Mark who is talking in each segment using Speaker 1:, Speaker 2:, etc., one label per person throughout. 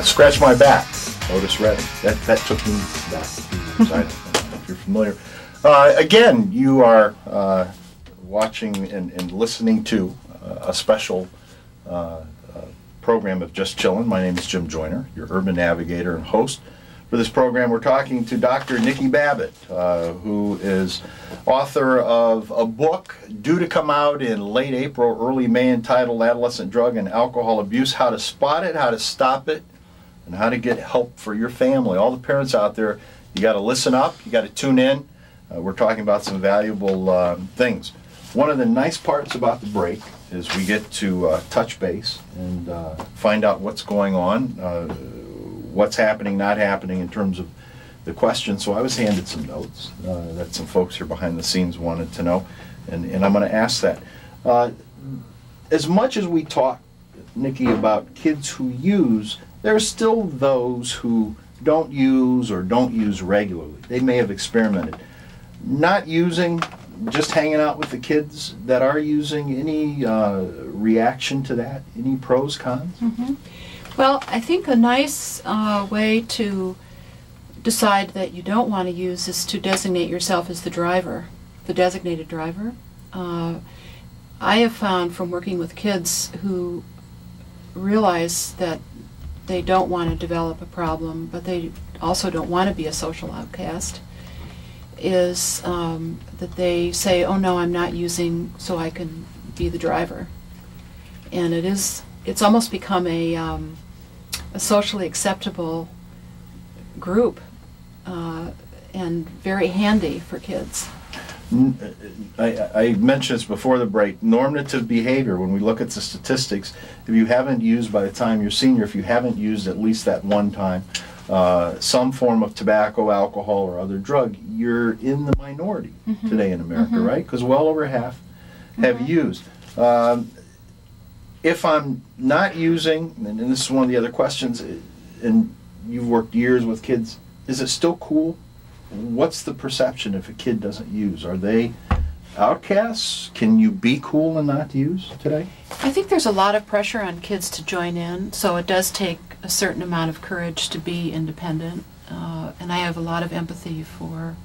Speaker 1: Scratch My Back, Otis Redding. That took me back a few years. I don't know if you're familiar. Again, you are watching and listening to a special program of Just Chillin'. My name is Jim Joyner, your urban navigator and host. For this program, we're talking to Dr. Nikki Babbitt, who is author of a book due to come out in late April, early May, entitled Adolescent Drug and Alcohol Abuse: How to Spot It, How to Stop It, and How to Get Help for Your Family. All the parents out there, you got to listen up, you got to tune in. We're talking about some valuable things. One of the nice parts about the break is we get to touch base and find out what's going on, what's happening, not happening in terms of the question. So I was handed some notes that some folks here behind the scenes wanted to know, and I'm going to ask that. As much as we talk, Nikki, about kids who use, there are still those who don't use or don't use regularly. They may have experimented. Not using, just hanging out with the kids that are using. Any reaction to that? Any pros, cons?
Speaker 2: Mm-hmm. Well, I think a nice way to decide that you don't want to use is to designate yourself as the driver, the designated driver. I have found from working with kids who realize that they don't want to develop a problem, but they also don't want to be a social outcast, is that they say, oh no, I'm not using, so I can be the driver. And it's almost become a socially acceptable group and very handy for kids.
Speaker 1: I mentioned this before the break. Normative behavior, when we look at the statistics, if you haven't used by the time you're senior, if you haven't used at least that one time, some form of tobacco, alcohol, or other drug, you're in the minority today in America, right? Because well over half have used. If I'm not using, and this is one of the other questions, and you've worked years with kids, is it still cool? What's the perception if a kid doesn't use? Are they outcasts? Can you be cool and not use today?
Speaker 2: I think there's a lot of pressure on kids to join in, so it does take a certain amount of courage to be independent. And I have a lot of empathy for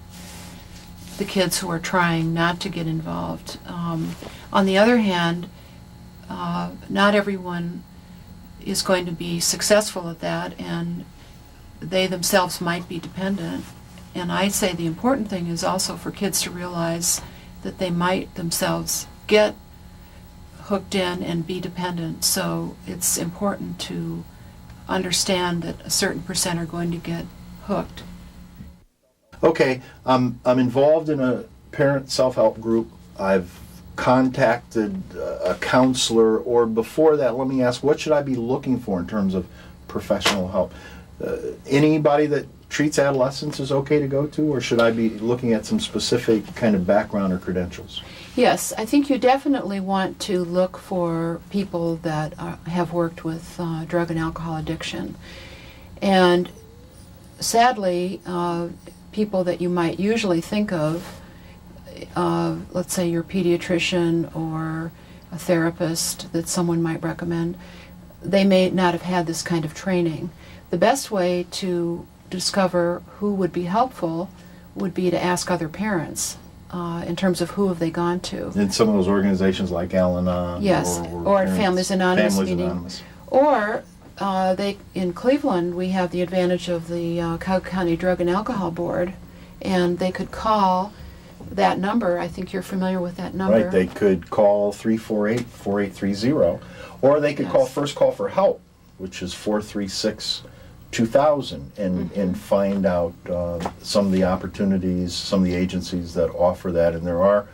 Speaker 2: the kids who are trying not to get involved. On the other hand, not everyone is going to be successful at that, and they themselves might be dependent. And I say the important thing is also for kids to realize that they might themselves get hooked in and be dependent. So it's important to understand that a certain percent are going to get hooked.
Speaker 1: Okay, I'm involved in a parent self-help group. I've contacted a counselor, or before that, let me ask, what should I be looking for in terms of professional help? Anybody that treats adolescents is okay to go to, or should I be looking at some specific kind of background or credentials?
Speaker 2: Yes, I think you definitely want to look for people that have worked with drug and alcohol addiction. And sadly, people that you might usually think of, let's say your pediatrician or a therapist that someone might recommend, they may not have had this kind of training. The best way to discover who would be helpful would be to ask other parents in terms of who have they gone to.
Speaker 1: In some of those organizations like Al-Anon,
Speaker 2: yes, or Families Anonymous meeting.
Speaker 1: Anonymous.
Speaker 2: Or in Cleveland, we have the advantage of the Cuyahoga County Drug and Alcohol Board, and they could call that number. I think you're familiar with that number.
Speaker 1: Right, they could call 348-4830, or they could call First Call for Help, which is 436-2000, and find out some of the opportunities, some of the agencies that offer that. And there are,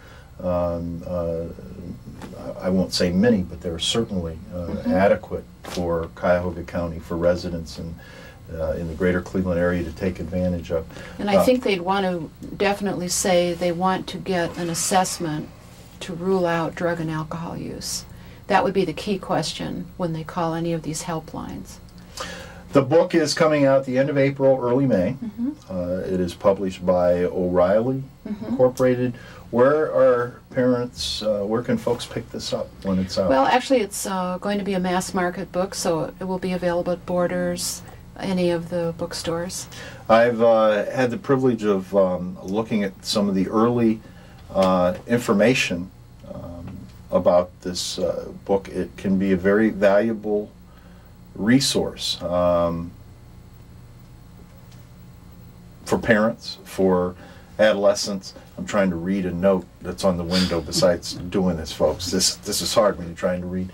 Speaker 1: I won't say many, but there are certainly adequate for Cuyahoga County, for residents and in the greater Cleveland area to take advantage of.
Speaker 2: And I think they'd want to definitely say they want to get an assessment to rule out drug and alcohol use. That would be the key question when they call any of these helplines.
Speaker 1: The book is coming out at the end of April, early May. It is published by O'Reilly Incorporated. Where are parents, where can folks pick this up when it's out?
Speaker 2: Well, actually, it's going to be a mass market book, so it will be available at Borders, any of the bookstores.
Speaker 1: I've had the privilege of looking at some of the early information about this book. It can be a very valuable resource for parents, for adolescents. I'm trying to read a note that's on the window besides doing this, folks. This is hard when you're trying to read.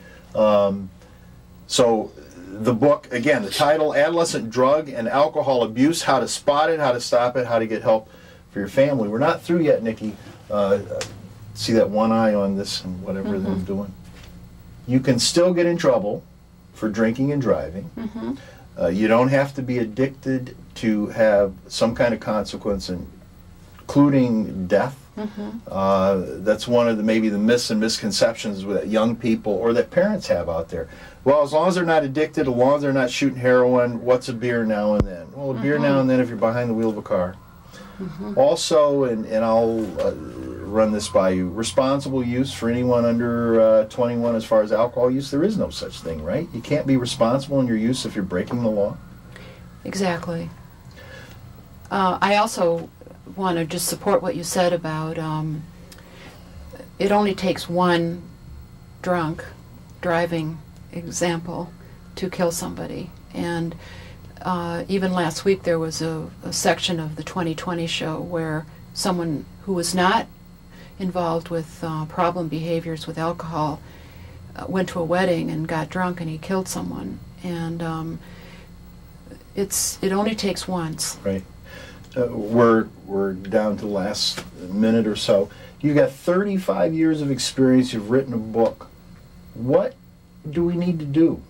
Speaker 1: So the book, again, the title, Adolescent Drug and Alcohol Abuse, How to Spot It, How to Stop It, How to Get Help for Your Family. We're not through yet, Nikki. See that one eye on this and whatever they're doing. You can still get in trouble for drinking and driving. You don't have to be addicted to have some kind of consequence, including death. That's one of the maybe the myths and misconceptions that young people or that parents have out there. Well, as long as they're not addicted, as long as they're not shooting heroin, what's a beer now and then? Well, a beer now and then if you're behind the wheel of a car. Also, and I'll run this by you, responsible use for anyone under 21 as far as alcohol use, there is no such thing, right? You can't be responsible in your use if you're breaking the law.
Speaker 2: Exactly. I also want to just support what you said about it only takes one drunk driving example to kill somebody. And even last week there was a section of the 2020 show where someone who was not involved with problem behaviors with alcohol went to a wedding and got drunk and he killed someone. And it only takes once.
Speaker 1: Right. We're down to the last minute or so. You've got 35 years of experience. You've written a book. What do we need to do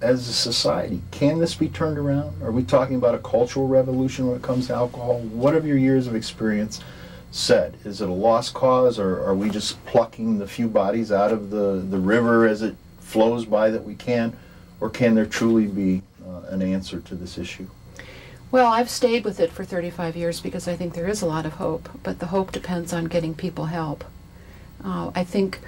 Speaker 1: as a society? Can this be turned around? Are we talking about a cultural revolution when it comes to alcohol? What have your years of experience said? Is it a lost cause, or are we just plucking the few bodies out of the river as it flows by that we can? Or can there truly be an answer to this issue?
Speaker 2: Well, I've stayed with it for 35 years because I think there is a lot of hope, but the hope depends on getting people help. I think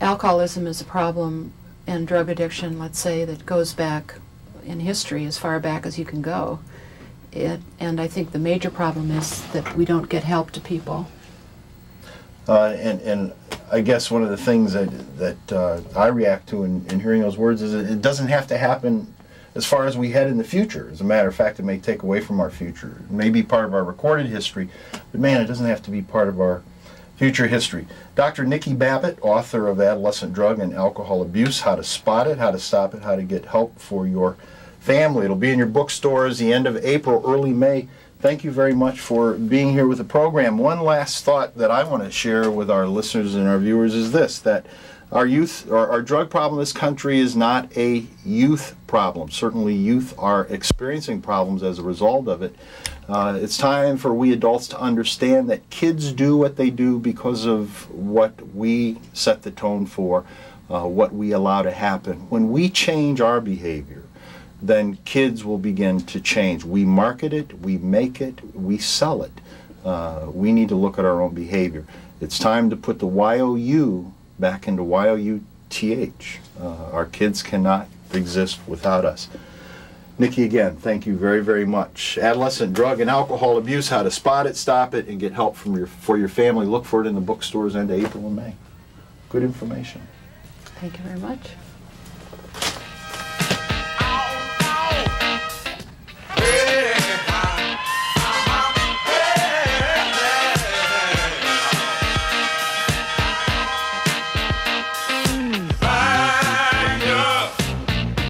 Speaker 2: alcoholism is a problem, and drug addiction, let's say, that goes back in history as far back as you can go. And I think the major problem is that we don't get help to people.
Speaker 1: And I guess one of the things that I react to in hearing those words is that it doesn't have to happen as far as we head in the future. As a matter of fact, it may take away from our future. It may be part of our recorded history, but man, it doesn't have to be part of our future history. Dr. Nikki Babbitt, author of Adolescent Drug and Alcohol Abuse, How to Spot It, How to Stop It, How to Get Help for Your Family. It'll be in your bookstores the end of April, early May. Thank you very much for being here with the program. One last thought that I want to share with our listeners and our viewers is this, that our drug problem in this country is not a youth problem. Certainly youth are experiencing problems as a result of it. It's time for we adults to understand that kids do what they do because of what we set the tone for, what we allow to happen. When we change our behavior, then kids will begin to change. We market it, we make it, we sell it. We need to look at our own behavior. It's time to put the YOU back into YOUTH. Our kids cannot exist without us. Nikki, again, thank you very, very much. Adolescent Drug and Alcohol Abuse, How to Spot It, Stop It, and Get Help for your family. Look for it in the bookstores end of April and May. Good information.
Speaker 2: Thank you very much.